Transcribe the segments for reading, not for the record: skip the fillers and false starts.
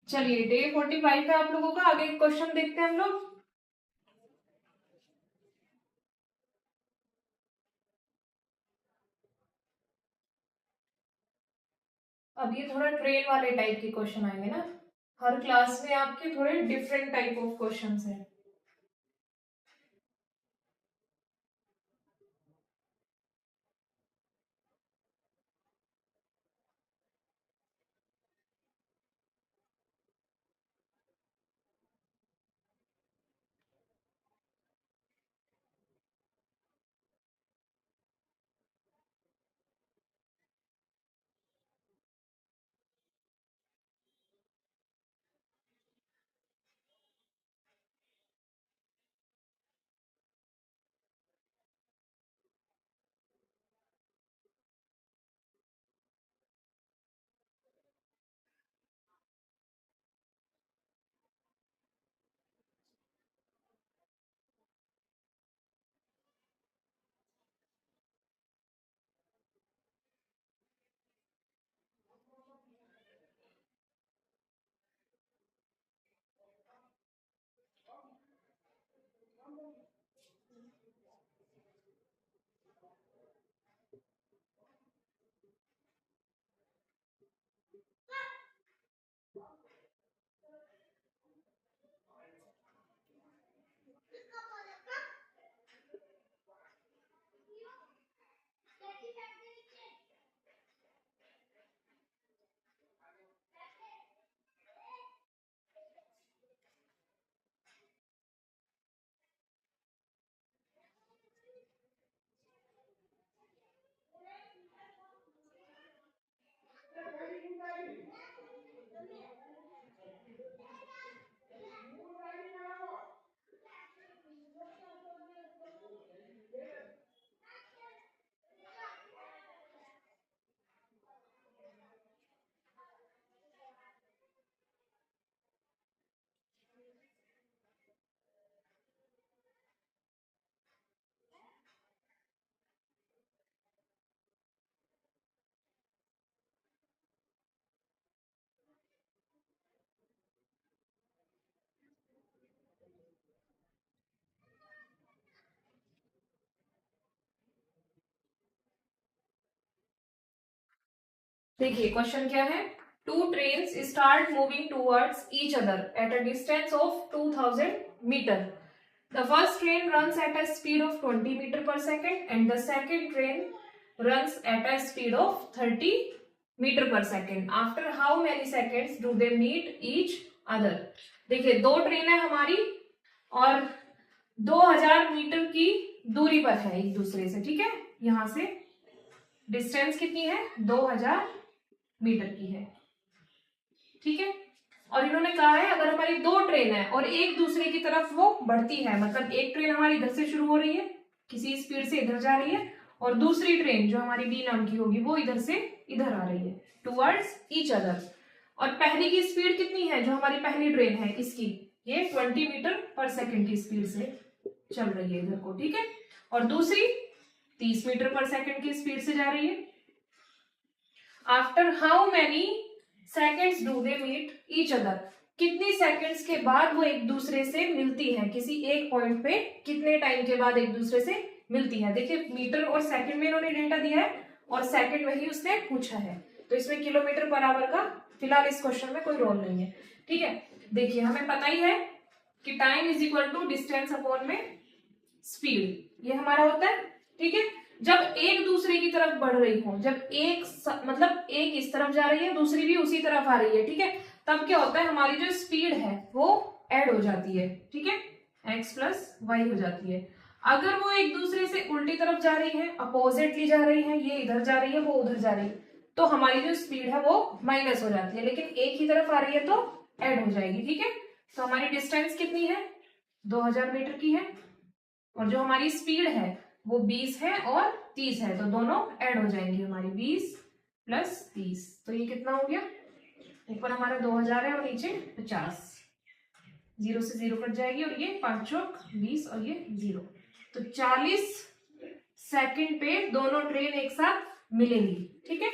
चलिए डे 45 है आप लोगों का। आगे क्वेश्चन देखते हैं हम लोग। अब ये थोड़ा ट्रेन वाले टाइप के क्वेश्चन आएंगे ना, हर क्लास में आपके थोड़े डिफरेंट टाइप ऑफ क्वेश्चंस हैं। देखिए क्वेश्चन क्या है। Two trains start moving towards each other at a distance of 2000 metre. The first train runs at a speed of 20 metre per second and the second train runs at a speed of 30 metre per second. After how many seconds do they meet each other. देखिए दो train है हमारी और 2000 metre की दूरी पर है एक दूसरे से, ठीक है। यहां से डिस्टेंस कितनी है, 2000 मीटर की है, ठीक है। और इन्होंने कहा है अगर हमारी दो ट्रेन है और एक दूसरे की तरफ वो बढ़ती है, मतलब एक ट्रेन हमारी इधर से शुरू हो रही है किसी स्पीड से इधर जा रही है और दूसरी ट्रेन जो हमारी बी नाम की होगी वो इधर से इधर आ रही है टूवर्ड्स ईच अदर। और पहली की स्पीड कितनी है, जो हमारी पहली ट्रेन है इसकी, ये 20 मीटर पर सेकेंड की स्पीड से चल रही है इधर को, ठीक है। और दूसरी 30 मीटर पर सेकेंड की स्पीड से जा रही है। After how many seconds do they meet each other. कितनी सेकेंड्स के बाद वो एक दूसरे से मिलती है, किसी एक पॉइंट पे कितने टाइम के बाद एक दूसरे से मिलती है। देखिए मीटर और सेकंड में इन्होंने डेटा दिया है और सेकंड में ही उसने पूछा है, तो इसमें किलोमीटर पर आवर का फिलहाल इस क्वेश्चन में कोई रोल नहीं है, ठीक है। देखिए हमें पता ही है कि time is equal to distance upon में स्पीड, ये हमारा होता है, ठीक है। जब एक दूसरे की तरफ बढ़ रही हो, जब मतलब एक इस तरफ जा रही है दूसरी भी उसी तरफ आ रही है, ठीक है, तब क्या होता है हमारी जो स्पीड है वो ऐड हो जाती है, ठीक है, x प्लस वाई हो जाती है। अगर वो एक दूसरे से उल्टी तरफ जा रही है, अपोजिटली जा रही है, ये इधर जा रही है वो उधर जा रही है, तो हमारी जो स्पीड है वो माइनस हो जाती है, लेकिन एक ही तरफ आ रही है तो ऐड हो जाएगी, ठीक है। तो हमारी डिस्टेंस कितनी है, 2000 मीटर की है और जो हमारी स्पीड है वो 20 है और 30 है, तो दोनों ऐड हो जाएंगे हमारी 20 प्लस 30, तो ये कितना हो गया, ऊपर हमारा 2000 है और नीचे 50, जीरो से जीरो कट जाएगी और ये 5 चौक 20 और ये 0, तो 40 सेकंड पे दोनों ट्रेन एक साथ मिलेंगी, ठीक है।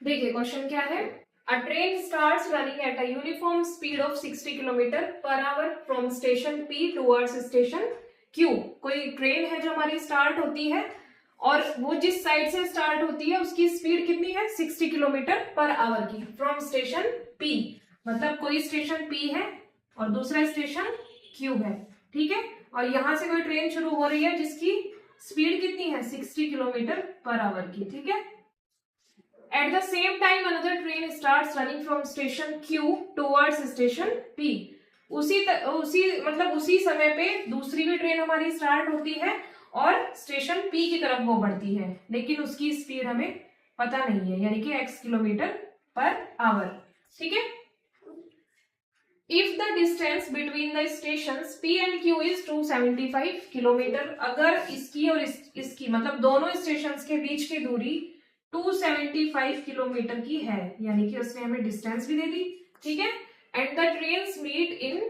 देखिए क्वेश्चन क्या है, अ train starts running at a uniform speed of 60 kilometre per our from station P towards station Q. कोई ट्रेन है जो हमारी स्टार्ट होती है और वो जिस साइड से स्टार्ट होती है उसकी स्पीड कितनी है, 60 किलोमीटर पर आवर की, फ्रॉम स्टेशन पी। मतलब कोई स्टेशन पी है और दूसरा स्टेशन क्यू है, ठीक है। और यहां से कोई ट्रेन शुरू हो रही है जिसकी स्पीड कितनी है, 60 किलोमीटर पर आवर की, ठीक है। At the same time, another train starts running from station Q towards station P. उसी समय पे दूसरी भी ट्रेन हमारी स्टार्ट होती है और स्टेशन P की तरफ वो बढ़ती है, लेकिन उसकी स्पीड हमें पता नहीं है, यानी कि x किलोमीटर पर आवर, ठीक है। If the distance between the stations P and Q is 275 kilometre, अगर इसकी और इसकी मतलब दोनों स्टेशंस के बीच की दूरी 275 किलोमीटर की है, यानी कि उसने हमें डिस्टेंस भी दे दी, ठीक है। And the trains meet in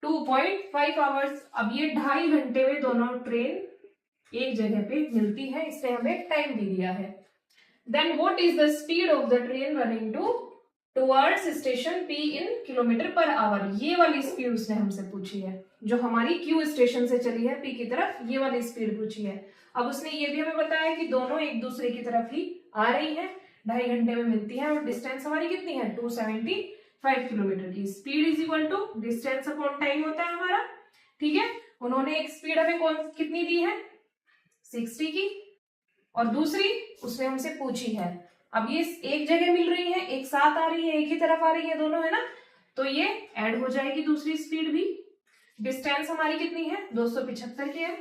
2.5 hours, अब ये 2.5 घंटे में दोनों ट्रेन एक जगह पे मिलती है, इसने हमें टाइम भी दिया है। Then what is the speed of the train running towards station P in kilometre per hour. ये वाली स्पीड उसने हमसे पूछी है, जो हमारी क्यू स्टेशन से चली है पी की तरफ, ये वाली स्पीड पूछी है। अब उसने ये भी हमें बताया कि दोनों एक दूसरे की तरफ ही आ रही है, 2.5 घंटे में मिलती है और डिस्टेंस हमारी कितनी है, 275 किलोमीटर की। Speed is equal to distance upon time होता है हमारा, ठीक है। उन्होंने एक स्पीड हमें कौन कितनी दी है, 60 की, और दूसरी उसने हमसे पूछी है। अब ये एक जगह मिल रही है, एक साथ आ रही है, एक ही तरफ आ रही है दोनों, है ना, तो ये ऐड हो जाएगी दूसरी स्पीड भी। डिस्टेंस हमारी कितनी है, 275 की है,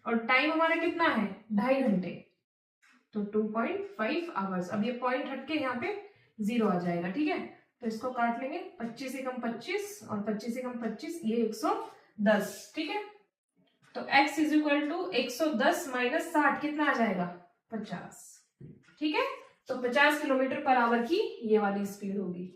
और टाइम हमारा कितना है, 2.5 घंटे, तो 2.5 आवर्स। अब ये पॉइंट हटके यहाँ पे 0 आ जाएगा, ठीक है। तो इसको काट लेंगे, 25 से कम 25 और 25 से कम 25, ये 110, ठीक है। तो x is equal to 110 minus 60 कितना आ जाएगा, 50, ठीक है। तो 50 किलोमीटर पर आवर की ये वाली स्पीड होगी।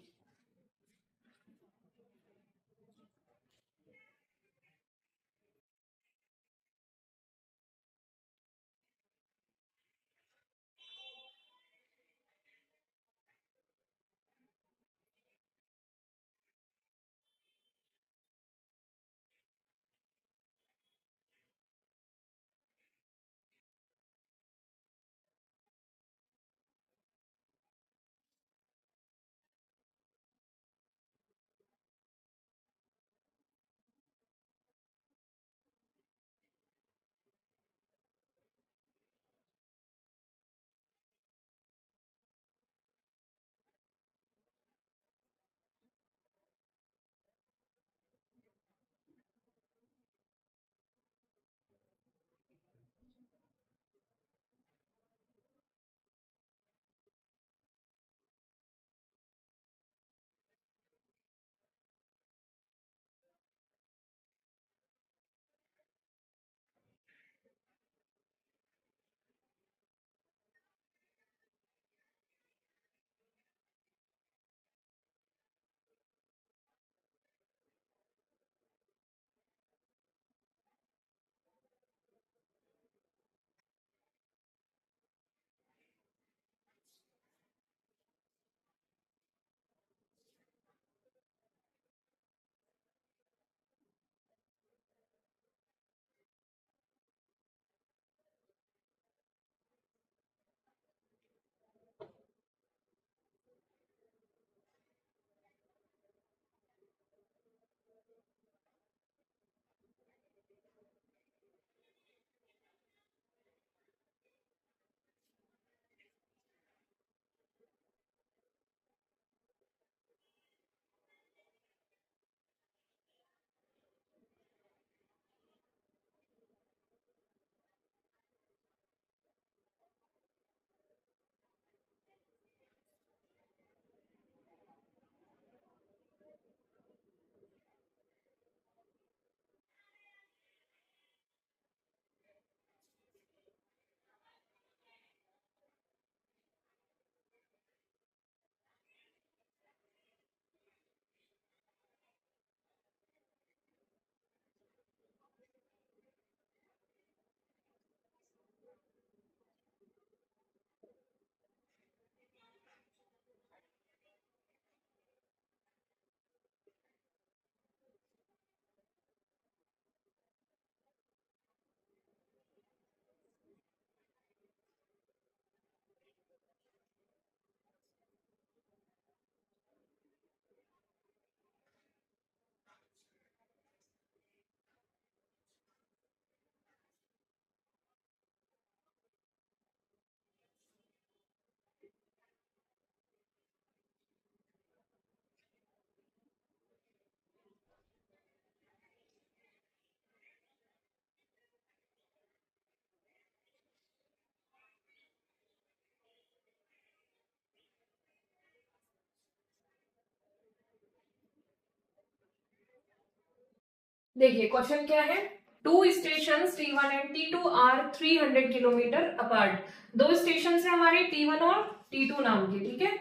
देखिए क्वेश्चन क्या है, two station T1 and T2 are 300 kilometre apart. दो स्टेशन है हमारे T1 और T2 नाम के, ठीक है,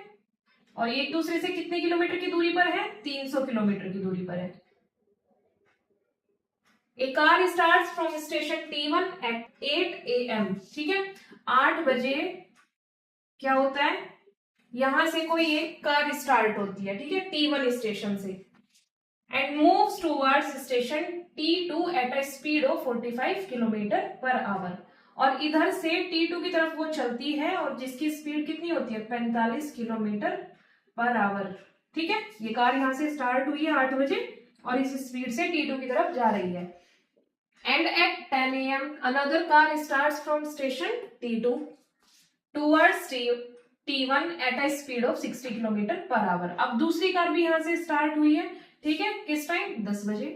और ये एक दूसरे से कितने किलोमीटर की दूरी पर है, 300 किलोमीटर की दूरी पर है। A car start from station T1 at 8 AM, ठीक है, 8 बजे क्या होता है, यहां से कोई एक कार स्टार्ट होती है, ठीक है, T1 स्टेशन से, and moves towards station T2 eight a speed of 45 kilometre per our. और इधर से T2 की तरफ वो चलती है और जिसकी स्पीड कितनी होती है, 45 किलोमीटर पर आवर, ठीक है। ये कार यहां से स्टार्ट हुई है 8 बजे और इस स्पीड से T2 की तरफ जा रही है। And at 10 AM another car starts from station T2 towards T1 at a speed of 60 kilometre per hour. अब दूसरी कार भी यहां से स्टार्ट हुई है, ठीक है, किस टाइम, 10 बजे।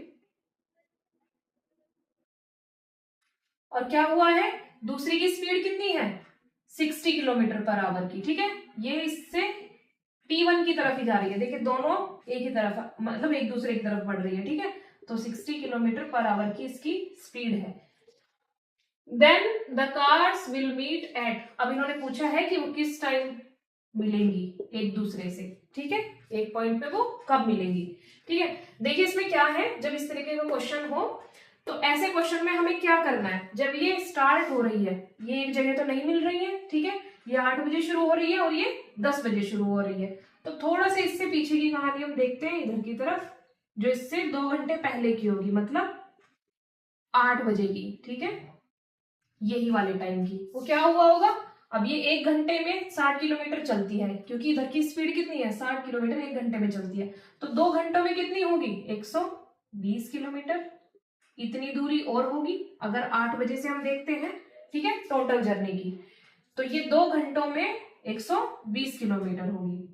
और क्या हुआ है, दूसरी की स्पीड कितनी है, 60 किलोमीटर पर आवर की, ठीक है, ये इससे T1 की तरफ ही जा रही है, देखिए दोनों एक ही तरफ, मतलब एक दूसरे की तरफ बढ़ रही है, ठीक है, तो 60 किलोमीटर पर आवर की इसकी स्पीड है। Then the cars will meet at, अब इन्होंने पूछा है कि वो किस टाइम मिलेंगी एक दूसरे से, ठीक है, एक पॉइंट पे वो कब मिलेंगी, ठीक है। देखिए इसमें क्या है, जब इस तरीके का क्वेश्चन हो तो ऐसे क्वेश्चन में हमें क्या करना है, जब ये स्टार्ट हो रही है, ये एक जगह तो नहीं मिल रही है, ठीक है, ये 8 बजे शुरू हो रही है और ये 10 बजे शुरू हो रही है, तो थोड़ा सा इससे पीछे की कहानी हम देखते हैं इधर की तरफ, जो इससे 2 घंटे पहले की होगी, मतलब 8 बजे की, ठीक है, यही वाले टाइम की, वो क्या हुआ होगा, अब ये 1 घंटे में 60 किलोमीटर चलती है, क्योंकि इधर की स्पीड कितनी है, 60 किलोमीटर 1 घंटे में चलती है, तो 2 घंटों में कितनी होगी, 120 किलोमीटर, इतनी दूरी और होगी अगर 8 बजे से हम देखते हैं, ठीक है, टोटल जर्नी की, तो ये 2 घंटों में 120 किलोमीटर होगी,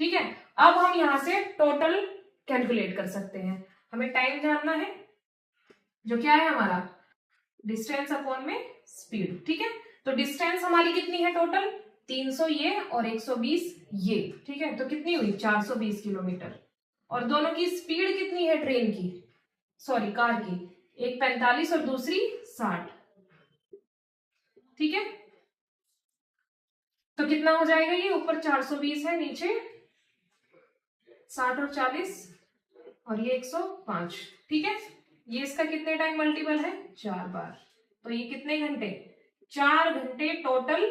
ठीक है। अब हम यहां से टोटल कैलकुलेट कर सकते हैं, हमें टाइम जानना है, जो क्या है हमारा डिस्टेंस अपॉन में स्पीड, ठीक है, तो डिस्टेंस हमारी कितनी है टोटल, 300 ये और 120 ये, ठीक है, तो कितनी हुई, 420 किलोमीटर। और दोनों की स्पीड कितनी है ट्रेन की, सॉरी कार की, एक 45 और दूसरी 60, ठीक है, तो कितना हो जाएगा, ये ऊपर 420 है, नीचे 60 और 40 और ये 105, ठीक है, ये इसका कितने टाइम मल्टीपल है, 4 बार, तो ये कितने घंटे, 4 घंटे टोटल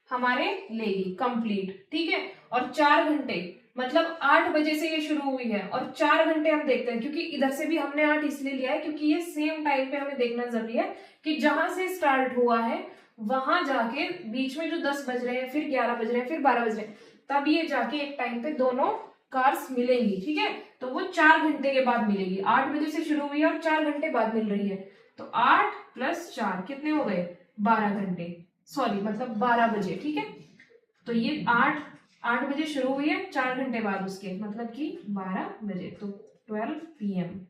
हमारे लेगी कंप्लीट, ठीक है। और 4 घंटे मतलब 8 बजे से ये शुरू हुई है और 4 घंटे हम देखते हैं, क्योंकि इधर से भी हमने 8 इसलिए लिया है क्योंकि ये सेम टाइम पे हमें देखना जरूरी है कि जहां से स्टार्ट हुआ है वहां जाके बीच में जो 10 बज रहे हैं, फिर 11 बज रहे हैं, फिर 12 बज रहे हैं, तब ये जाके एक टाइम पे दोनों कार्स मिलेंगी, ठीक है, तो वो 4 घंटे के बाद मिलेगी, 8 बजे से शुरू हुई है और 4 घंटे बाद मिल रही है, तो 8 + 4 कितने हो गए, 12 घंटे, सॉरी मतलब 12 बजे, ठीक है, तो ये 8 बजे शुरू हुई है, 4 घंटे बाद उसके, मतलब कि 12 बजे, तो 12 PM।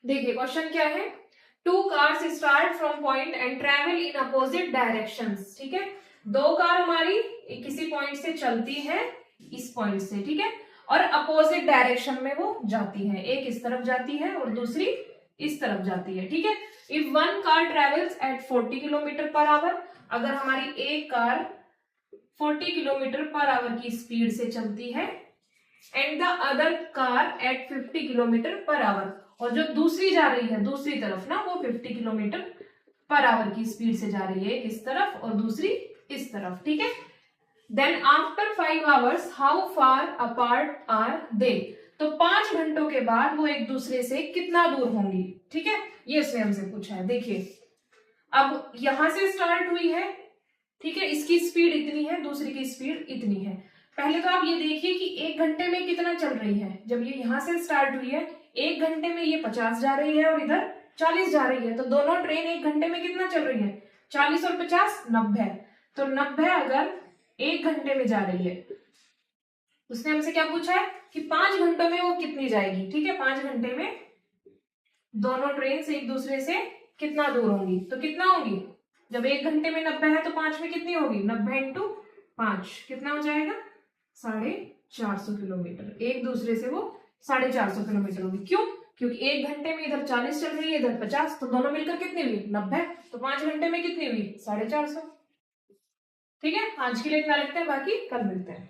देखिए क्वेश्चन क्या है, two cars start from point and travel in opposite directions, ठीक है। दो कार हमारी किसी पॉइंट से चलती है, इस पॉइंट से, ठीक है, और अपोजिट डायरेक्शन में वो जाती है, एक इस तरफ जाती है और दूसरी इस तरफ जाती है, ठीक है। If one car travels eight 40 kilometre per our, अगर हमारी एक कार 40 किलोमीटर पर आवर की स्पीड से चलती है, and the other car eight 50 kilometre per our, और जो दूसरी जा रही है दूसरी तरफ ना, वो 50 किलोमीटर पर आवर की स्पीड से जा रही है, एक इस तरफ और दूसरी इस तरफ, ठीक है। Then after 5 hours how far apart are they, तो 5 घंटों के बाद वो एक दूसरे से कितना दूर होंगी, ठीक है, ये उसने हमसे पूछा है। देखिए अब यहां से स्टार्ट हुई है, ठीक है, इसकी स्पीड इतनी है, दूसरी की स्पीड इतनी है। पहले तो आप ये देखिए कि एक घंटे में कितना चल रही है, जब ये यहां से स्टार्ट हुई है एक घंटे में ये 50 जा रही है और इधर 40 जा रही है, तो दोनों ट्रेन एक घंटे में कितना चल रही है, 40 और 50 90, तो 90 अगर एक घंटे में जा रही है, उसने हमसे क्या पूछा है कि 5 घंटों में वो कितनी जाएगी, ठीक है, 5 घंटे में दोनों ट्रेन से एक दूसरे से कितना दूर होंगी, तो कितना होंगी, जब एक घंटे में 90 है तो 5 में कितनी होगी, 90 इंटू 5 कितना हो जाएगा, 450 किलोमीटर, एक दूसरे से वो 450 किलोमीटर होगी। क्यों, क्योंकि एक घंटे में इधर 40 चल रही है, इधर 50, तो दोनों मिलकर कितनी हुई 90, तो 5 घंटे में कितनी हुई 450। ठीक है, आज के लिए इतना लिखते हैं, बाकी कल मिलते हैं।